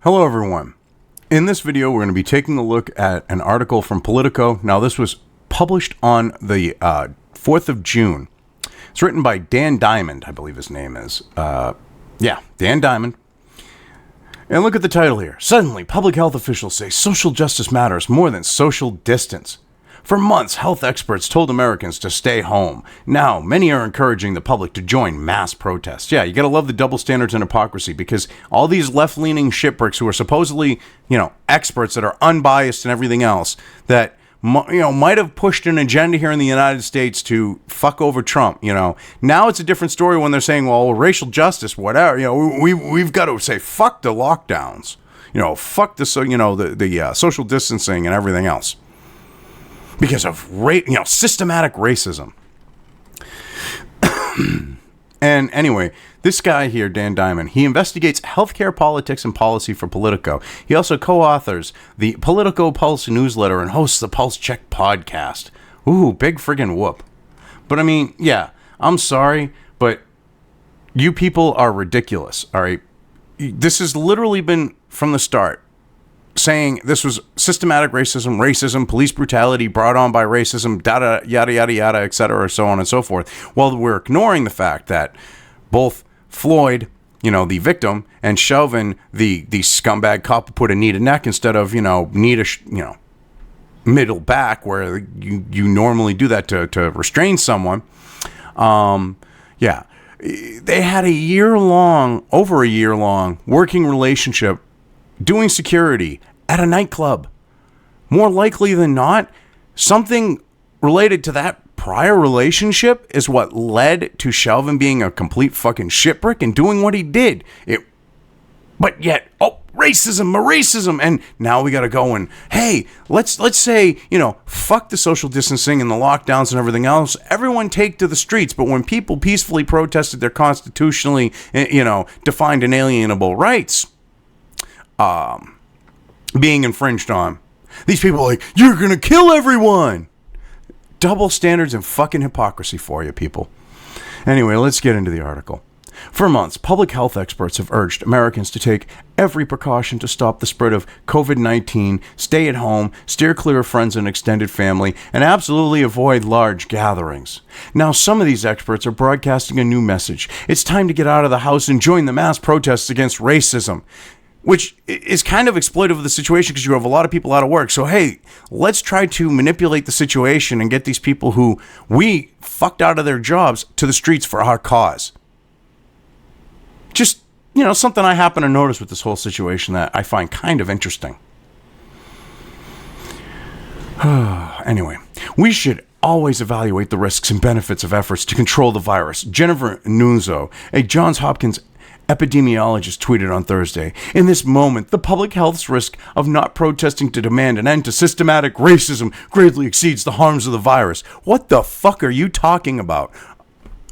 Hello everyone. In this video we're going to be taking a look at an article from Politico. Now this was published on the 4th of June. It's written by Dan Diamond, I believe his name is. Dan Diamond. And look at the title here. Suddenly, public health officials say social justice matters more than social distance. For months, health experts told Americans to stay home. Now, many are encouraging the public to join mass protests. Yeah, you gotta love the double standards and hypocrisy, because all these left-leaning shitbricks who are supposedly, experts that are unbiased and everything else, that, might have pushed an agenda here in the United States to fuck over Trump, Now it's a different story when they're saying, well, racial justice, whatever, we've got to say, fuck the lockdowns, fuck the social distancing and everything else. Because of systematic racism. And anyway, this guy here, Dan Diamond, he investigates healthcare politics and policy for Politico. He also co-authors the Politico Pulse newsletter and hosts the Pulse Check podcast. Ooh, big friggin' whoop. But I mean, yeah, I'm sorry, but you people are ridiculous, all right? This has literally been from the start saying this was systematic racism, police brutality brought on by racism, yada, yada, yada, etc., so on and so forth. Well, we're ignoring the fact that both Floyd, the victim, and Chauvin, the scumbag cop who put a knee to neck instead of, knee to, middle back, where you normally do that to restrain someone. They had over a year long working relationship doing security at a nightclub. More likely than not, something related to that prior relationship is what led to Chauvin being a complete fucking shitbrick and doing what he did. But yet, racism, and now we gotta go and, hey, let's say, fuck the social distancing and the lockdowns and everything else. Everyone take to the streets. But when people peacefully protested their constitutionally, defined inalienable rights, being infringed on, these people are like, you're gonna kill everyone. Double standards and fucking hypocrisy for you people. Anyway, let's get into the article. For months, public health experts have urged Americans to take every precaution to stop the spread of COVID-19, stay at home, steer clear of friends and extended family, and absolutely avoid large gatherings. Now, some of these experts are broadcasting a new message. It's time to get out of the house and join the mass protests against racism, which is kind of exploitive of the situation because you have a lot of people out of work. So, hey, let's try to manipulate the situation and get these people who we fucked out of their jobs to the streets for our cause. Just, something I happen to notice with this whole situation that I find kind of interesting. Anyway, we should always evaluate the risks and benefits of efforts to control the virus. Jennifer Nunzo, a Johns Hopkins epidemiologist, tweeted on Thursday, in this moment, the public health's risk of not protesting to demand an end to systematic racism greatly exceeds the harms of the virus. What the fuck are you talking about?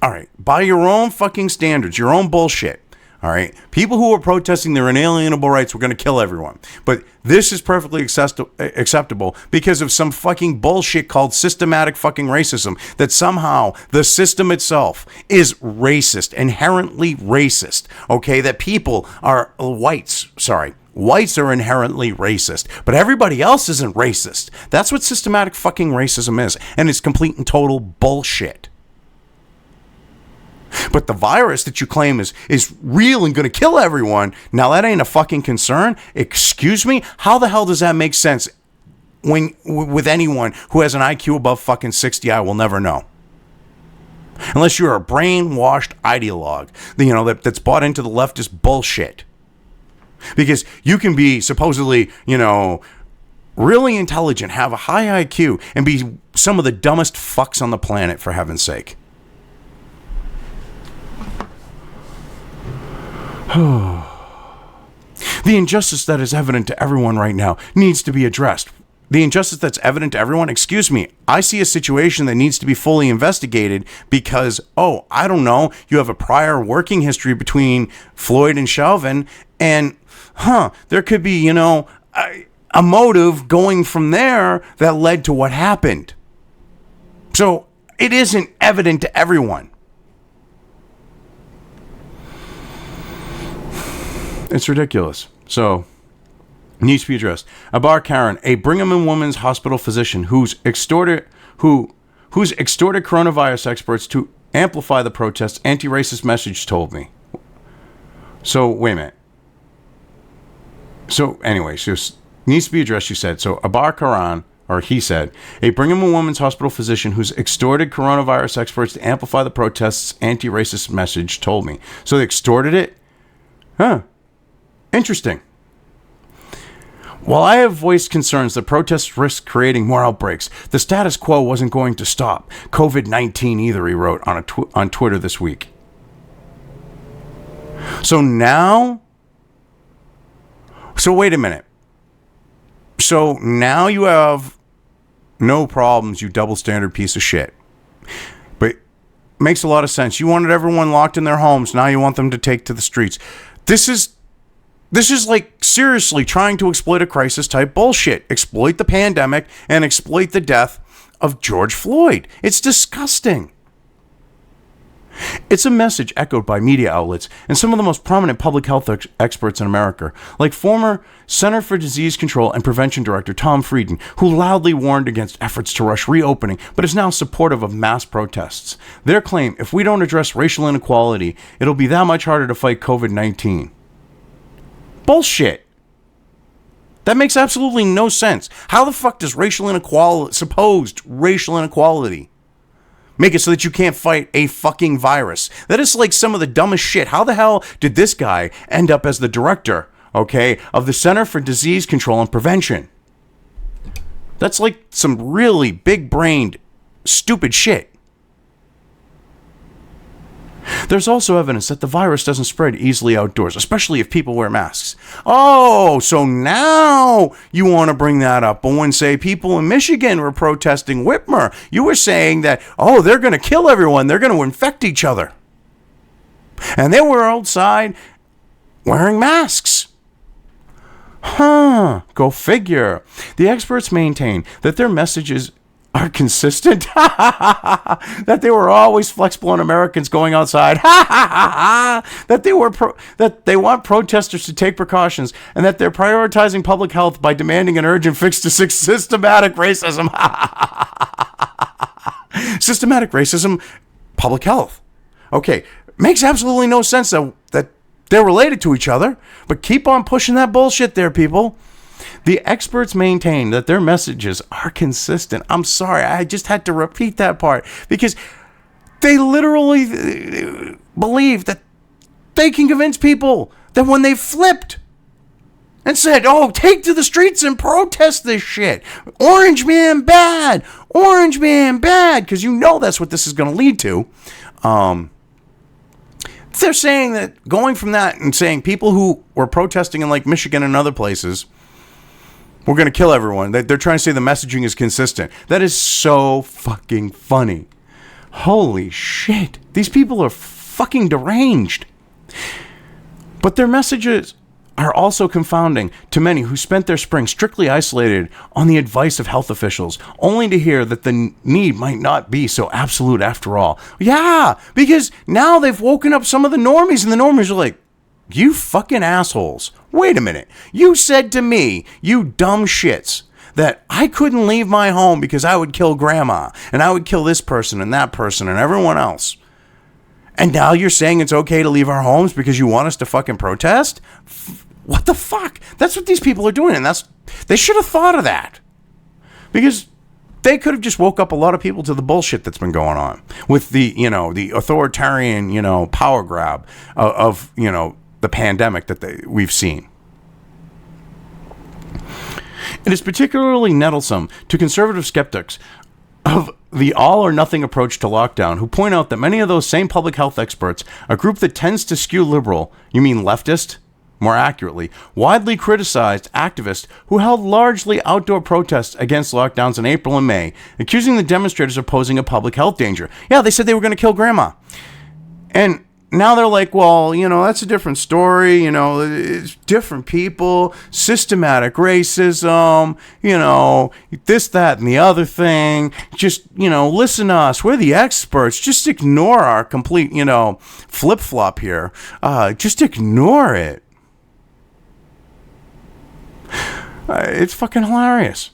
All right, by your own fucking standards, your own bullshit. All right, people who are protesting their inalienable rights were going to kill everyone. But this is perfectly acceptable because of some fucking bullshit called systematic fucking racism, that somehow the system itself is racist, inherently racist. Okay, that people are whites are inherently racist, but everybody else isn't racist. That's what systematic fucking racism is, and it's complete and total bullshit. But the virus that you claim is real and going to kill everyone, now that ain't a fucking concern? Excuse me? How the hell does that make sense with anyone who has an IQ above fucking 60? I will never know. Unless you're a brainwashed ideologue, that's bought into the leftist bullshit. Because you can be supposedly, really intelligent, have a high IQ, and be some of the dumbest fucks on the planet, for heaven's sake. The injustice that is evident to everyone right now needs to be addressed. The injustice that's evident to everyone, excuse me, I see a situation that needs to be fully investigated because, I don't know, you have a prior working history between Floyd and Chauvin, and, there could be, a motive going from there that led to what happened. So it isn't evident to everyone. It's ridiculous. So Needs to be addressed. Abar Karen, a Brigham and Women's Hospital physician who's extorted coronavirus experts to amplify the protests' anti-racist message, told me. So, wait a minute. So, anyway, she needs to be addressed, she said. So, Abar Karen, or he said, a Brigham and Women's Hospital physician who's extorted coronavirus experts to amplify the protests' anti-racist message, told me. So, they extorted it? Huh. Interesting. While I have voiced concerns that protests risk creating more outbreaks, the status quo wasn't going to stop COVID-19 either, he wrote on Twitter this week. So wait a minute. So now you have no problems, you double standard piece of shit. But it makes a lot of sense. You wanted everyone locked in their homes. Now you want them to take to the streets. This is like seriously trying to exploit a crisis type bullshit. Exploit the pandemic and exploit the death of George Floyd. It's disgusting. It's a message echoed by media outlets and some of the most prominent public health experts in America, like former Center for Disease Control and Prevention Director Tom Frieden, who loudly warned against efforts to rush reopening, but is now supportive of mass protests. Their claim, if we don't address racial inequality, it'll be that much harder to fight COVID-19. Bullshit. That makes absolutely no sense. How the fuck does supposed racial inequality, make it so that you can't fight a fucking virus? That is like some of the dumbest shit. How the hell did this guy end up as the director, of the Center for Disease Control and Prevention? That's like some really big-brained, stupid shit. There's also evidence that the virus doesn't spread easily outdoors, especially if people wear masks. Oh, so now you want to bring that up. But when, say, people in Michigan were protesting Whitmer, you were saying that, they're going to kill everyone. They're going to infect each other. And they were outside wearing masks. Go figure. The experts maintain that their messages are consistent, that they were always flexible on Americans going outside, that they want protesters to take precautions, and that they're prioritizing public health by demanding an urgent fix to systematic racism. Systematic racism, public health. Okay, makes absolutely no sense that they're related to each other, but keep on pushing that bullshit there, people. The experts maintain that their messages are consistent. I'm sorry, I just had to repeat that part because they literally believe that they can convince people that when they flipped and said, take to the streets and protest this shit. Orange man bad, because you know that's what this is going to lead to. They're saying that going from that and saying people who were protesting in like Michigan and other places, we're going to kill everyone. They're trying to say the messaging is consistent. That is so fucking funny. Holy shit. These people are fucking deranged. But their messages are also confounding to many who spent their spring strictly isolated on the advice of health officials, only to hear that the need might not be so absolute after all. Yeah, because now they've woken up some of the normies, and the normies are like, you fucking assholes. Wait a minute. You said to me, you dumb shits, that I couldn't leave my home because I would kill grandma, and I would kill this person and that person and everyone else. And now you're saying it's okay to leave our homes because you want us to fucking protest? What the fuck? That's what these people are doing, and they should have thought of that. Because they could have just woke up a lot of people to the bullshit that's been going on with the authoritarian, power grab of the pandemic that we've seen. It is particularly nettlesome to conservative skeptics of the all or nothing approach to lockdown who point out that many of those same public health experts, a group that tends to skew liberal, you mean leftist, more accurately, widely criticized activists who held largely outdoor protests against lockdowns in April and May, accusing the demonstrators of posing a public health danger. Yeah, they said they were going to kill grandma. And now they're like, well, that's a different story. It's different people, systematic racism, this, that, and the other thing. Just, listen to us. We're the experts. Just ignore our complete, flip-flop here. Just ignore it. It's fucking hilarious.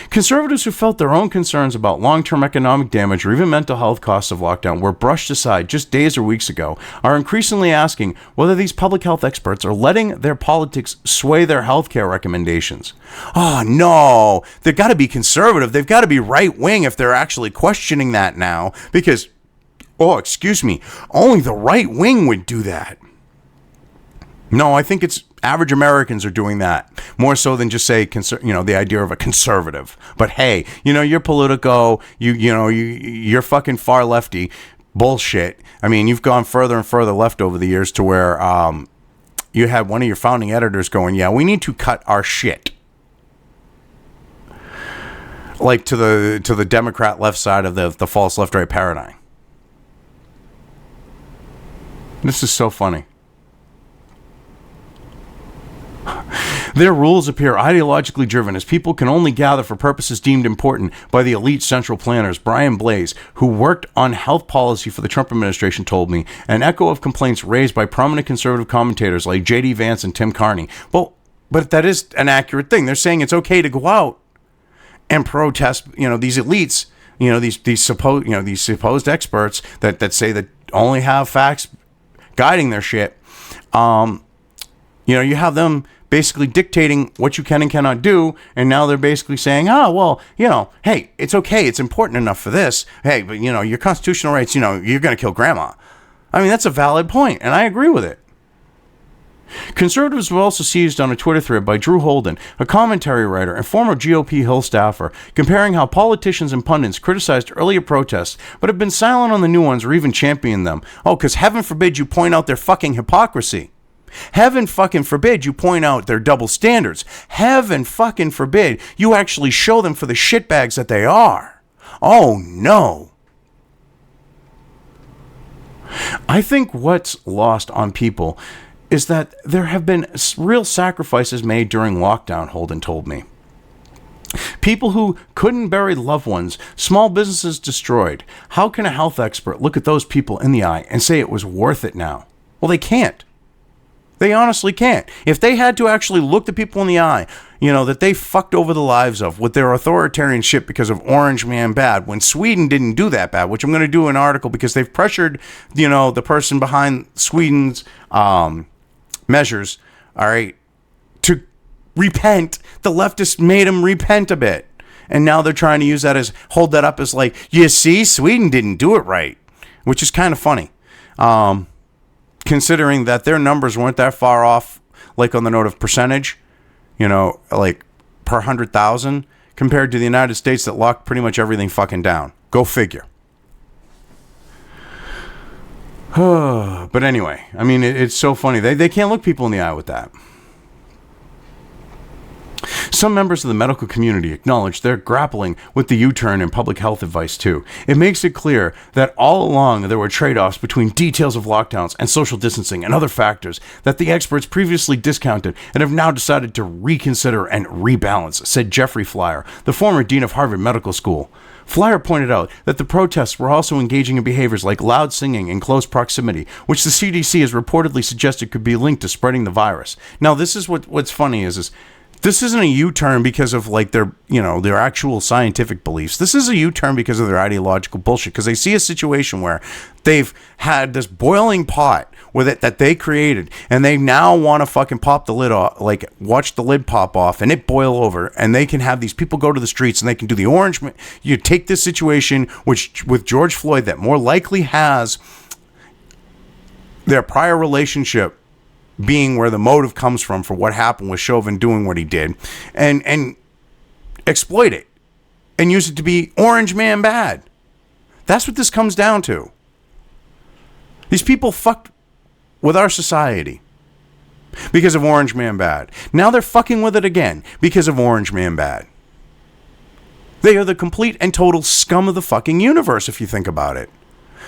Conservatives who felt their own concerns about long-term economic damage or even mental health costs of lockdown were brushed aside just days or weeks ago are increasingly asking whether these public health experts are letting their politics sway their healthcare recommendations. Oh, no. They've got to be conservative. They've got to be right-wing if they're actually questioning that now because, oh, excuse me, only the right wing would do that. No, I think it's average Americans are doing that more so than just say, the idea of a conservative. But hey, you're Politico, you're fucking far lefty bullshit. I mean, you've gone further and further left over the years to where you had one of your founding editors going, yeah, we need to cut our shit. Like to the Democrat left side of the false left-right paradigm. This is so funny. Their rules appear ideologically driven as people can only gather for purposes deemed important by the elite central planners. Brian Blaze, who worked on health policy for the Trump administration, told me, an echo of complaints raised by prominent conservative commentators like J.D. Vance and Tim Carney. Well, but that is an accurate thing. They're saying it's okay to go out and protest, these elites, these supposed experts that say that only have facts guiding their shit. You have them basically dictating what you can and cannot do, and now they're basically saying, hey, it's okay, it's important enough for this. Hey, but, your constitutional rights, you're going to kill grandma. I mean, that's a valid point, and I agree with it. Conservatives were also seized on a Twitter thread by Drew Holden, a commentary writer and former GOP Hill staffer, comparing how politicians and pundits criticized earlier protests, but have been silent on the new ones or even championed them. Oh, because heaven forbid you point out their fucking hypocrisy. Heaven fucking forbid you point out their double standards. Heaven fucking forbid you actually show them for the shitbags that they are. Oh, no. I think what's lost on people is that there have been real sacrifices made during lockdown, Holden told me. People who couldn't bury loved ones, small businesses destroyed. How can a health expert look at those people in the eye and say it was worth it now? Well, they can't. They honestly can't. If they had to actually look the people in the eye, that they fucked over the lives of with their authoritarian shit because of Orange Man bad, when Sweden didn't do that bad, which I'm going to do an article because they've pressured, the person behind Sweden's measures, all right, to repent. The leftists made them repent a bit. And now they're trying to use that hold that up as like, you see, Sweden didn't do it right, which is kind of funny. Considering that their numbers weren't that far off, like on the note of percentage, like per 100,000, compared to the United States that locked pretty much everything fucking down. Go figure. But anyway, I mean, it's so funny. They can't look people in the eye with that. Some members of the medical community acknowledge they're grappling with the U-turn in public health advice too. It makes it clear that all along there were trade-offs between details of lockdowns and social distancing and other factors that the experts previously discounted and have now decided to reconsider and rebalance, said Jeffrey Flyer, the former dean of Harvard Medical School. Flyer pointed out that the protests were also engaging in behaviors like loud singing in close proximity, which the CDC has reportedly suggested could be linked to spreading the virus. Now, this is what's funny is this isn't a U-turn because of like their actual scientific beliefs. This is a U-turn because of their ideological bullshit. Because they see a situation where they've had this boiling pot with it that they created, and they now want to fucking pop the lid off, like watch the lid pop off and it boil over, and they can have these people go to the streets and they can do the orange. You take this situation, which with George Floyd, that more likely has their prior relationship being where the motive comes from for what happened with Chauvin doing what he did, and exploit it and use it to be Orange Man bad. That's what this comes down to. These people fucked with our society because of Orange Man bad. Now they're fucking with it again because of Orange Man bad. They are the complete and total scum of the fucking universe, if you think about it.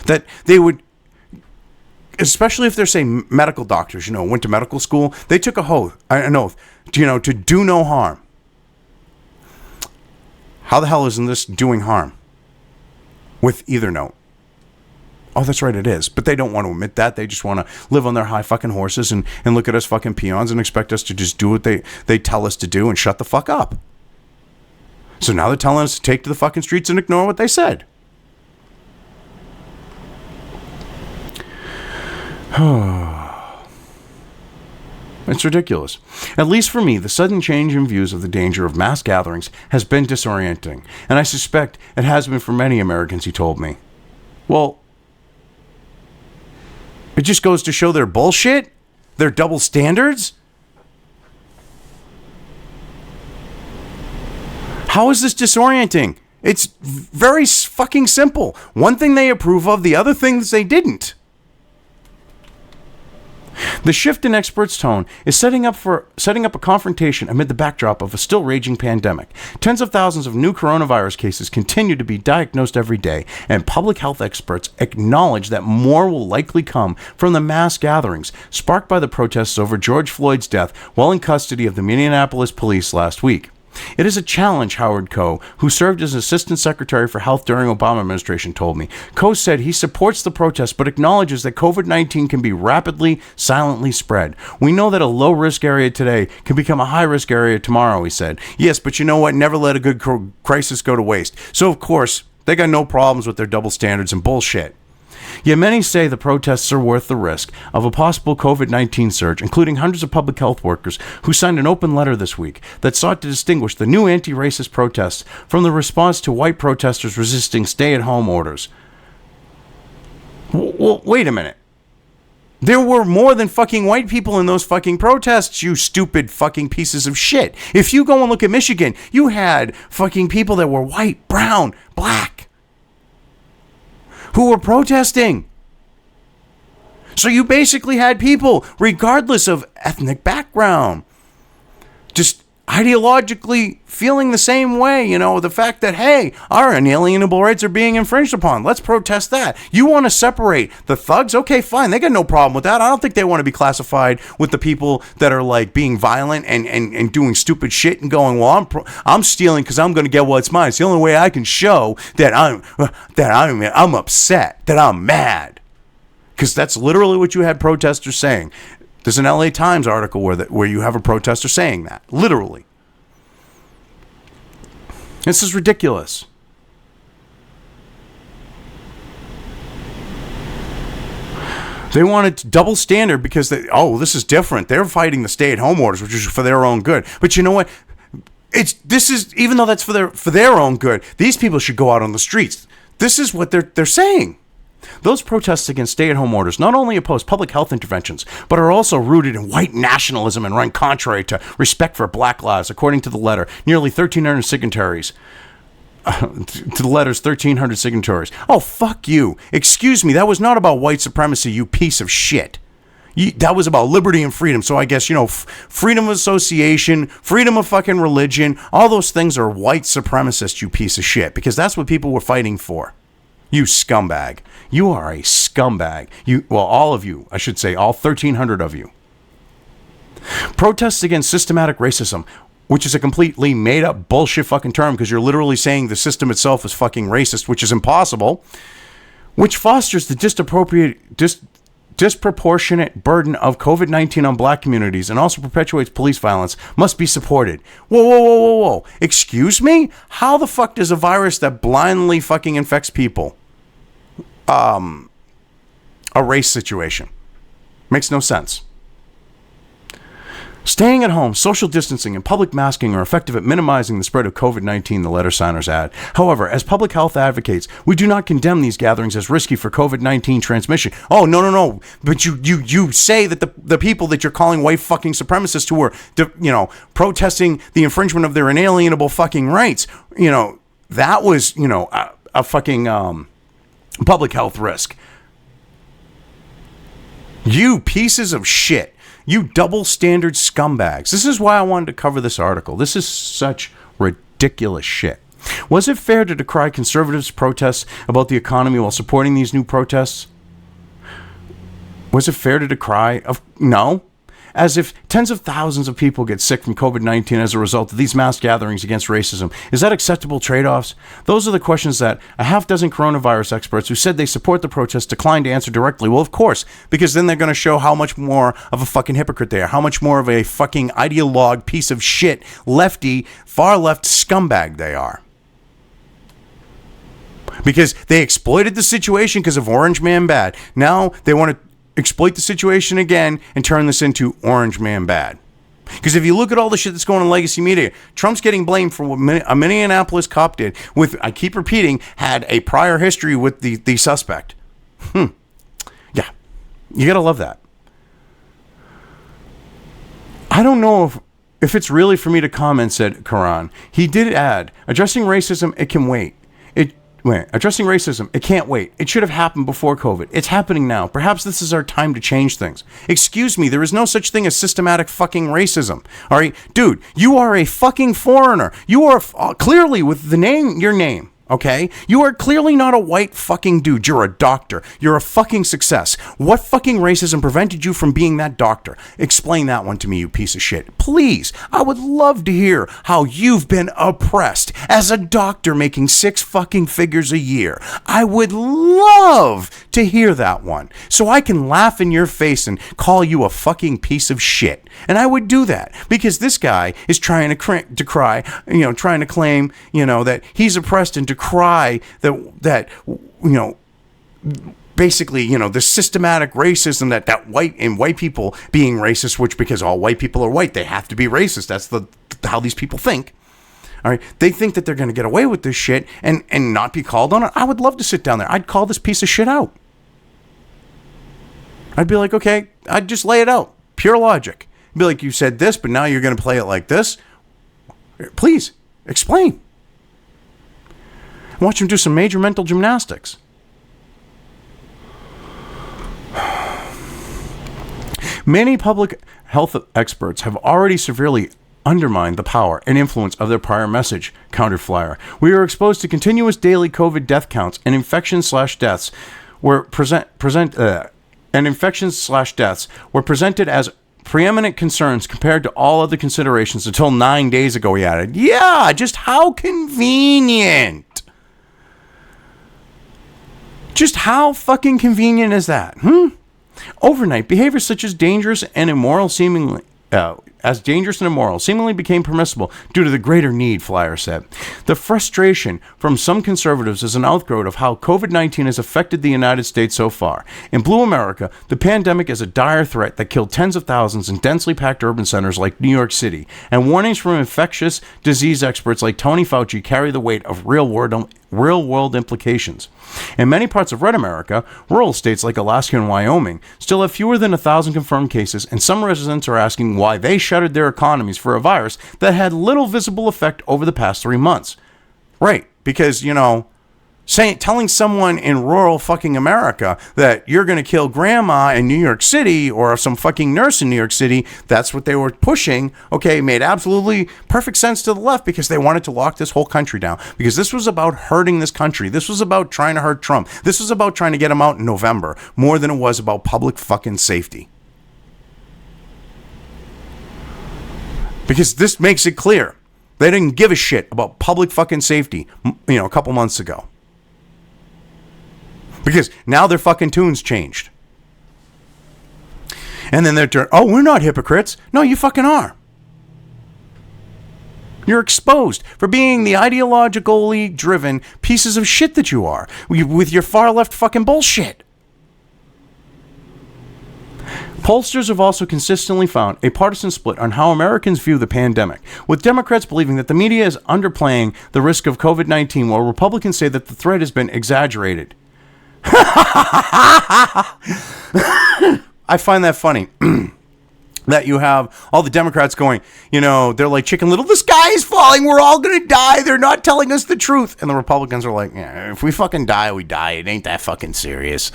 That they would, especially if they're, say, medical doctors, went to medical school, they took an oath, to do no harm. How the hell isn't this doing harm with either note? Oh, that's right, it is. But they don't want to admit that. They just want to live on their high fucking horses and look at us fucking peons and expect us to just do what they tell us to do and shut the fuck up. So now they're telling us to take to the fucking streets and ignore what they said. It's ridiculous. At least for me, the sudden change in views of the danger of mass gatherings has been disorienting, and I suspect it has been for many Americans, he told me. Well, it just goes to show their bullshit, their double standards. How is this disorienting? It's very fucking simple. One thing they approve of, the other things they didn't. The shift in experts' tone is setting up a confrontation amid the backdrop of a still raging pandemic. Tens of thousands of new coronavirus cases continue to be diagnosed every day, and public health experts acknowledge that more will likely come from the mass gatherings sparked by the protests over George Floyd's death while in custody of the Minneapolis police last week. It is a challenge, Howard Koh, who served as Assistant Secretary for Health during Obama administration, told me. Koh said he supports the protests but acknowledges that COVID-19 can be rapidly, silently spread. We know that a low-risk area today can become a high-risk area tomorrow, he said. Yes, but you know what? Never let a good crisis go to waste. So, of course, they got no problems with their double standards and bullshit. Yet many say the protests are worth the risk of a possible COVID-19 surge, including hundreds of public health workers who signed an open letter this week that sought to distinguish the new anti-racist protests from the response to white protesters resisting stay-at-home orders. Well, wait a minute. There were more than fucking white people in those fucking protests, you stupid fucking pieces of shit. If you go and look at Michigan, you had fucking people that were white, brown, black, who were protesting. So you basically had people, regardless of ethnic background, just ideologically feeling the same way, the fact that, hey, our inalienable rights are being infringed upon. Let's protest that. You want to separate the thugs? Okay, fine. They got no problem with that. I don't think they want to be classified with the people that are like being violent and doing stupid shit and going, well, I'm stealing because I'm going to get what's mine. It's the only way I can show that I'm upset, that I'm mad. Because that's literally what you had protesters saying. There's an LA Times article where you have a protester saying that. Literally. This is ridiculous. They wanted to double standard because this is different. They're fighting the stay-at-home orders, which is for their own good. But you know what? Even though that's for their own good, these people should go out on the streets. This is what they're saying. Those protests against stay-at-home orders not only oppose public health interventions, but are also rooted in white nationalism and run contrary to respect for black lives, according to the letter. Nearly 1,300 signatories. To the letter's 1,300 signatories. Oh, fuck you. Excuse me, that was not about white supremacy, you piece of shit. That was about liberty and freedom. So I guess, freedom of association, freedom of fucking religion, all those things are white supremacist, you piece of shit, because that's what people were fighting for. You scumbag. You are a scumbag. All of you, I should say, all 1,300 of you. Protests against systematic racism, which is a completely made-up bullshit fucking term because you're literally saying the system itself is fucking racist, which is impossible, which fosters the disproportionate burden of COVID-19 on black communities and also perpetuates police violence, must be supported. Whoa. Excuse me? How the fuck does a virus that blindly fucking infects people a race situation? Makes no sense. Staying at home, social distancing, and public masking are effective at minimizing the spread of COVID-19, the letter signers add. However, as public health advocates, we do not condemn these gatherings as risky for COVID-19 transmission. Oh, no. But you say that the people that you're calling white fucking supremacists who were, protesting the infringement of their inalienable fucking rights, that was, a fucking public health risk. You pieces of shit. You double standard scumbags. This is why I wanted to cover this article. This is such ridiculous shit. Was it fair to decry conservatives' protests about the economy while supporting these new protests? Was it fair to decry? No. as if tens of thousands of people get sick from COVID-19 as a result of these mass gatherings against racism. Is that acceptable trade-offs? Those are the questions that a half dozen coronavirus experts who said they support the protest declined to answer directly. Well, of course, because then they're going to show how much more of a fucking hypocrite they are, how much more of a fucking ideologue piece of shit, lefty, far left scumbag they are. Because they exploited the situation because of Orange Man Bad. Now they want to exploit the situation again and turn this into Orange Man Bad. Because if you look at all the shit that's going on in legacy media, Trump's getting blamed for what a Minneapolis cop did with, I keep repeating, had a prior history with the suspect. Yeah, you gotta love that. I don't know if it's really for me to comment, said Karan. He did add, addressing racism, it can wait. Addressing racism, it can't wait. It should have happened before COVID. It's happening now. Perhaps this is our time to change things. Excuse me, there is no such thing as systematic fucking racism. All right? Dude, you are a fucking foreigner. You are clearly with the name, your name. Okay? You are clearly not a white fucking dude. You're a doctor. You're a fucking success. What fucking racism prevented you from being that doctor? Explain that one to me, you piece of shit. Please. I would love to hear how you've been oppressed as a doctor making 6 fucking figures a year. I would love to hear that one. So I can laugh in your face and call you a fucking piece of shit. And I would do that because this guy is trying to trying to claim, that he's oppressed and decry that basically, the systematic racism that white people being racist, which because all white people are white, they have to be racist. That's how these people think. All right. They think that they're going to get away with this shit and not be called on it. I would love to sit down there. I'd call this piece of shit out. I'd be like, okay, I'd just lay it out. Pure logic. I'd be like, you said this, but now you're going to play it like this. Please explain. Watch him do some major mental gymnastics. Many public health experts have already severely undermined the power and influence of their prior message, countered Flyer. We are exposed to continuous daily COVID death counts and infections/deaths were presented as preeminent concerns compared to all other considerations until 9 days ago, he added. Yeah, just how convenient. Just how fucking convenient is that? Overnight, behaviors such as dangerous and immoral seemingly became permissible due to the greater need, Flyer said. The frustration from some conservatives is an outgrowth of how COVID-19 has affected the United States so far. In Blue America, the pandemic is a dire threat that killed tens of thousands in densely packed urban centers like New York City, and warnings from infectious disease experts like Tony Fauci carry the weight of real-world implications. In many parts of red America, rural states like Alaska and Wyoming still have fewer than 1,000 confirmed cases, and some residents are asking why they shuttered their economies for a virus that had little visible effect over the past 3 months. Right, because, telling someone in rural fucking America that you're going to kill grandma in New York City or some fucking nurse in New York City, that's what they were pushing, made absolutely perfect sense to the left because they wanted to lock this whole country down. Because this was about hurting this country. This was about trying to hurt Trump. This was about trying to get him out in November more than it was about public fucking safety. Because this makes it clear. They didn't give a shit about public fucking safety, a couple months ago. Because now their fucking tunes changed. And then they're, we're not hypocrites. No, you fucking are. You're exposed for being the ideologically driven pieces of shit that you are with your far left fucking bullshit. Pollsters have also consistently found a partisan split on how Americans view the pandemic, with Democrats believing that the media is underplaying the risk of COVID-19 while Republicans say that the threat has been exaggerated. I find that funny that you have all the Democrats going, they're like Chicken Little, the sky is falling, we're all going to die, they're not telling us the truth. And the Republicans are like, if we fucking die, we die. It ain't that fucking serious.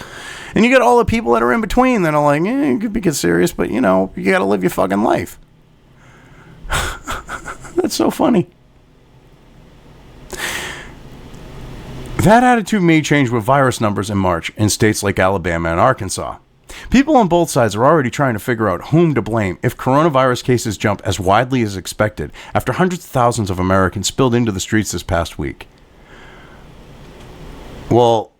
And you got all the people that are in between that are like, it could be serious, but you got to live your fucking life. That's so funny. That attitude may change with virus numbers in March in states like Alabama and Arkansas. People on both sides are already trying to figure out whom to blame if coronavirus cases jump as widely as expected after hundreds of thousands of Americans spilled into the streets this past week. Well,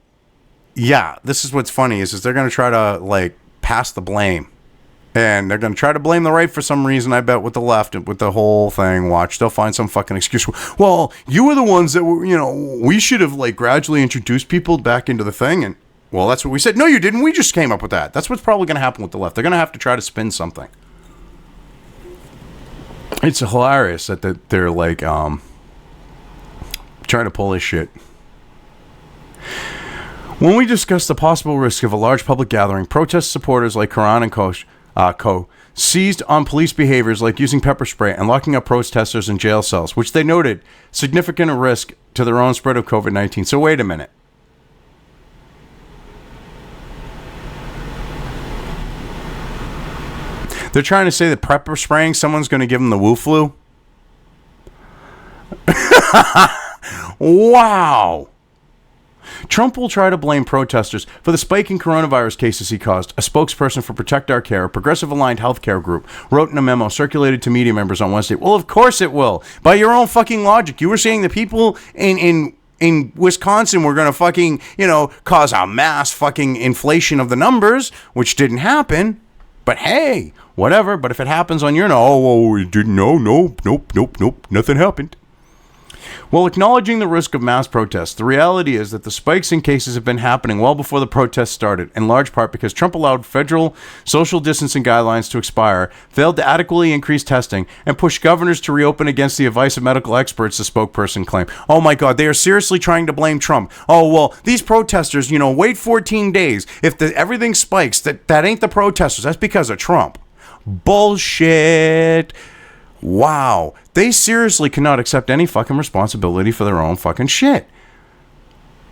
yeah, this is what's funny is they're going to try to, like, pass the blame. And they're going to try to blame the right for some reason, I bet, with the left, with the whole thing. Watch, they'll find some fucking excuse. Well, you were the ones that were, we should have, like, gradually introduced people back into the thing. And, well, that's what we said. No, you didn't. We just came up with that. That's what's probably going to happen with the left. They're going to have to try to spin something. It's hilarious that they're, like, trying to pull this shit. When we discussed the possible risk of a large public gathering, protest supporters like Karan and Co. Seized on police behaviors like using pepper spray and locking up protesters in jail cells, which they noted significant risk to their own spread of COVID-19. So wait a minute. They're trying to say that pepper spraying someone's going to give them the WuFlu? Wow. Trump will try to blame protesters for the spike in coronavirus cases he caused. A spokesperson for Protect Our Care, a progressive-aligned healthcare group, wrote in a memo circulated to media members on Wednesday. Well, of course it will. By your own fucking logic. You were saying the people in Wisconsin were going to fucking, cause a mass fucking inflation of the numbers, which didn't happen. But hey, whatever. But if it happens on your it didn't. Nope. Nothing happened. While acknowledging the risk of mass protests, the reality is that the spikes in cases have been happening well before the protests started, in large part because Trump allowed federal social distancing guidelines to expire, failed to adequately increase testing, and pushed governors to reopen against the advice of medical experts, the spokesperson claimed. Oh my God, they are seriously trying to blame Trump. Oh, well, these protesters, wait 14 days. If everything spikes, that ain't the protesters. That's because of Trump. Bullshit. Wow. They seriously cannot accept any fucking responsibility for their own fucking shit.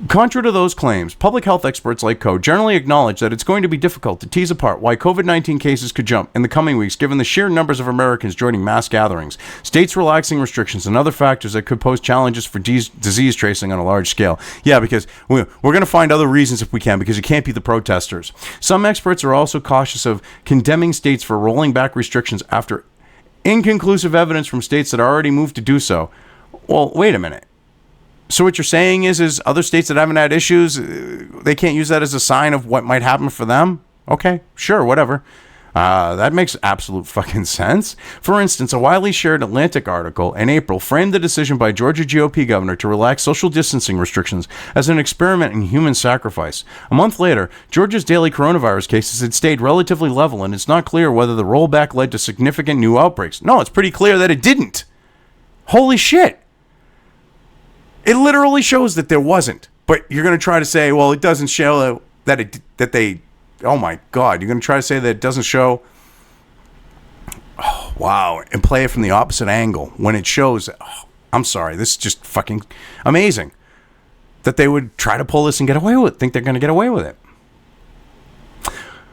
Contrary to those claims, public health experts like Co. generally acknowledge that it's going to be difficult to tease apart why COVID-19 cases could jump in the coming weeks given the sheer numbers of Americans joining mass gatherings, states relaxing restrictions, and other factors that could pose challenges for disease tracing on a large scale. Yeah, because we're going to find other reasons if we can, because it can't be the protesters. Some experts are also cautious of condemning states for rolling back restrictions after inconclusive evidence from states that already moved to do so. Well, wait a minute. So what you're saying is other states that haven't had issues, they can't use that as a sign of what might happen for them? Okay, sure, whatever. That makes absolute fucking sense. For instance, a widely shared Atlantic article in April framed the decision by Georgia GOP governor to relax social distancing restrictions as an experiment in human sacrifice. A month later, Georgia's daily coronavirus cases had stayed relatively level, and it's not clear whether the rollback led to significant new outbreaks. No, it's pretty clear that it didn't. Holy shit. It literally shows that there wasn't. But you're going to try to say, well, it doesn't show that they... Oh my God, you're going to try to say that it doesn't show? Oh, wow. And play it from the opposite angle when it shows. Oh, I'm sorry. This is just fucking amazing that they would try to pull this and get away with it, think they're going to get away with it.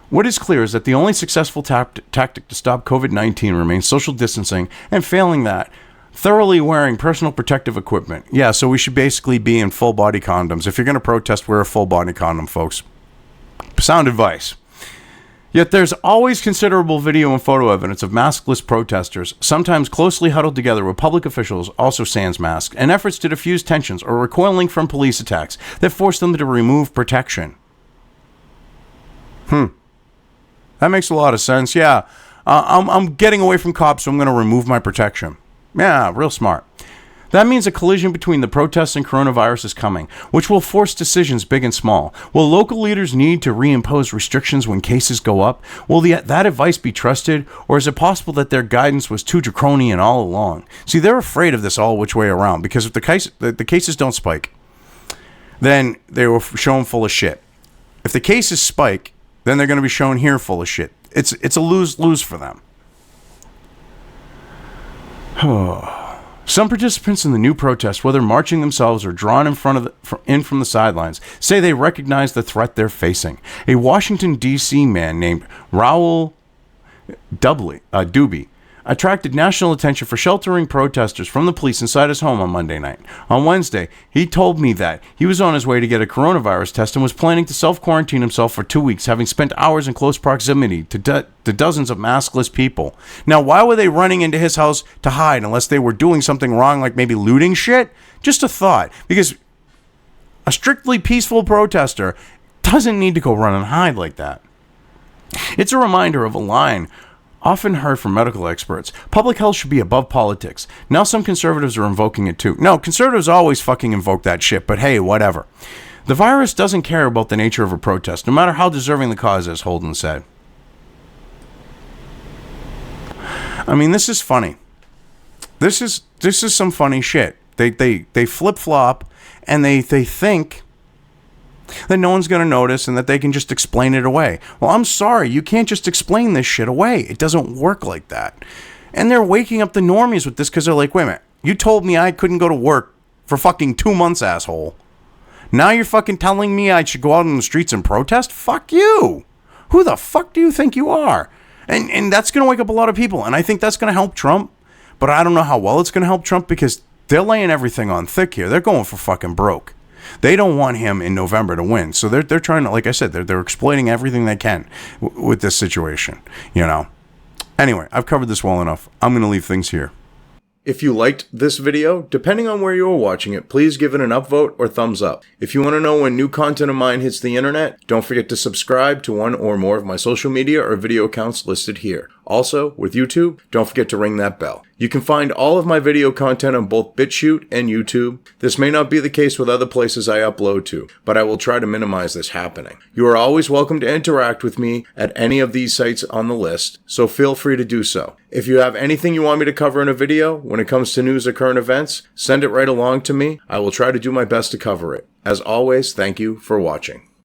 What is clear is that the only successful tactic to stop COVID-19 remains social distancing, and failing that, thoroughly wearing personal protective equipment. Yeah, so we should basically be in full body condoms. If you're going to protest, wear a full body condom, folks. Sound advice. Yet there's always considerable video and photo evidence of maskless protesters, sometimes closely huddled together with public officials, also sans mask, and efforts to diffuse tensions or recoiling from police attacks that force them to remove protection. That makes a lot of sense. Yeah, I'm getting away from cops, so I'm going to remove my protection. Yeah, real smart. That means a collision between the protests and coronavirus is coming, which will force decisions big and small. Will local leaders need to reimpose restrictions when cases go up? Will that advice be trusted, or is it possible that their guidance was too draconian all along? See, they're afraid of this all which way around, because if the cases don't spike, then they were shown full of shit. If the cases spike, then they're going to be shown here full of shit. It's a lose-lose for them. Some participants in the new protest, whether marching themselves or drawn in from the sidelines, say they recognize the threat they're facing. A Washington, D.C. man named Raoul Dubey attracted national attention for sheltering protesters from the police inside his home on Monday night. On Wednesday, he told me that he was on his way to get a coronavirus test and was planning to self-quarantine himself for 2 weeks, having spent hours in close proximity to dozens of maskless people. Now, why were they running into his house to hide unless they were doing something wrong, like maybe looting shit? Just a thought. Because a strictly peaceful protester doesn't need to go run and hide like that. It's a reminder of a line often heard from medical experts. Public health should be above politics. Now some conservatives are invoking it too. No, conservatives always fucking invoke that shit, but hey, whatever. The virus doesn't care about the nature of a protest, no matter how deserving the cause is, Holden said. I mean, this is funny. This is some funny shit. They flip-flop and they think that no one's going to notice and that they can just explain it away. Well, I'm sorry, you can't just explain this shit away. It doesn't work like that. And they're waking up the normies with this because they're like, wait a minute, you told me I couldn't go to work for fucking 2 months, asshole. Now you're fucking telling me I should go out on the streets and protest? Fuck you. Who the fuck do you think you are? And that's going to wake up a lot of people. And I think that's going to help Trump. But I don't know how well it's going to help Trump because they're laying everything on thick here. They're going for fucking broke. They don't want him in November to win. So they're trying to, like I said, they're exploiting everything they can with this situation, you know. Anyway, I've covered this well enough. I'm going to leave things here. If you liked this video, depending on where you are watching it, please give it an upvote or thumbs up. If you want to know when new content of mine hits the internet, don't forget to subscribe to one or more of my social media or video accounts listed here. Also, with YouTube, don't forget to ring that bell. You can find all of my video content on both BitChute and YouTube. This may not be the case with other places I upload to, but I will try to minimize this happening. You are always welcome to interact with me at any of these sites on the list, so feel free to do so. If you have anything you want me to cover in a video, when it comes to news or current events, send it right along to me. I will try to do my best to cover it. As always, thank you for watching.